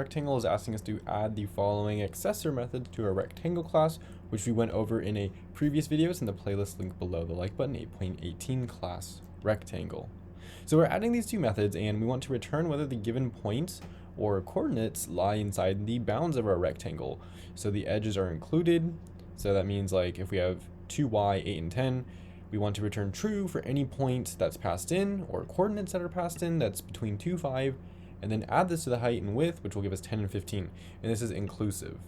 Rectangle is asking us to add the following accessor method to our rectangle class, which we went over in a previous videos in the playlist link below, the like button 8.18 class rectangle. So we're adding these two methods and we want to return whether the given points or coordinates lie inside the bounds of our rectangle. So the edges are included. So that means like if we have 2y, 8, and 10, we want to return true for any point that's passed in or coordinates that are passed in that's between 2, 5, and then add this to the height and width, which will give us 10 and 15, and this is inclusive.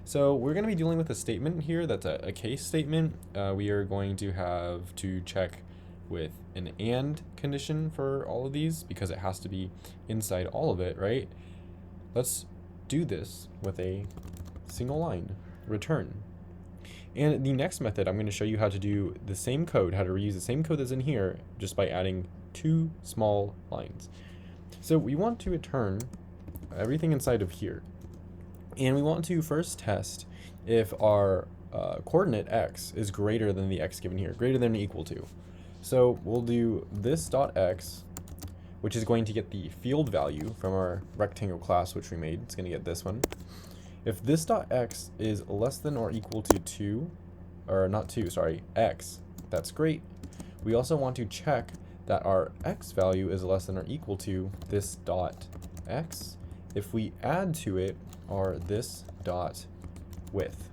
So we're going to be dealing with a statement here that's a case statement. We are going to have to check with an AND condition for all of these because it has to be inside all of it, right? Let's do this with a single line, return. And the next method, I'm going to show you how to do the same code, how to reuse the same code that's in here just by adding two small lines. So we want to return everything inside of here. And we want to first test if our coordinate x is greater than the x given here, greater than or equal to. So we'll do this dot x, which is going to get the field value from our rectangle class, which we made. It's going to get this one. If this dot x is less than or equal to 2, or not 2, sorry, x, that's great. We also want to check that our x value is less than or equal to this dot x if we add to it our this dot width.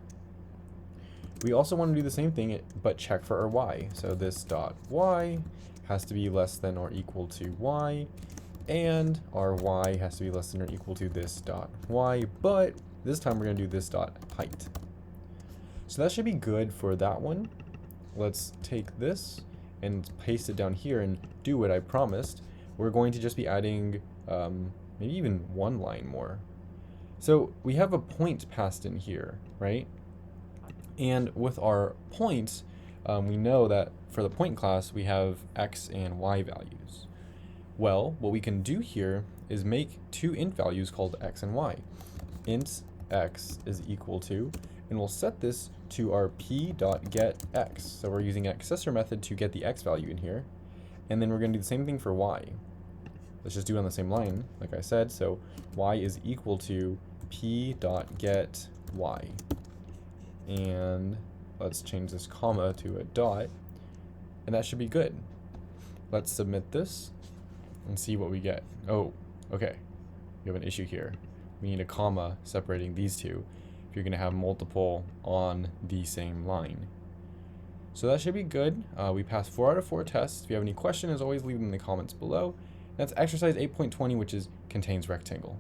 We also want to do the same thing but check for our y. So this dot y has to be less than or equal to y, and our y has to be less than or equal to this dot y, but this time we're going to do this dot height. So that should be good for that one. Let's take this and paste it down here and do what I promised. We're going to just be adding maybe even one line more. So we have a point passed in here, right? And with our points, we know that for the point class, we have x and y values. Well, what we can do here is make two int values called x and y. Int x is equal to, and we'll set this to our p.getX. So we're using accessor method to get the x value in here. And then we're going to do the same thing for y. Let's just do it on the same line, like I said. So y is equal to p.getY. And let's change this comma to a dot. And that should be good. Let's submit this and see what we get. Oh, okay. We have an issue here. We need a comma separating these two if you're going to have multiple on the same line. So that should be good. We passed 4 out of 4 tests. If you have any questions, as always, leave them in the comments below. That's exercise 8.20, which is contains rectangle.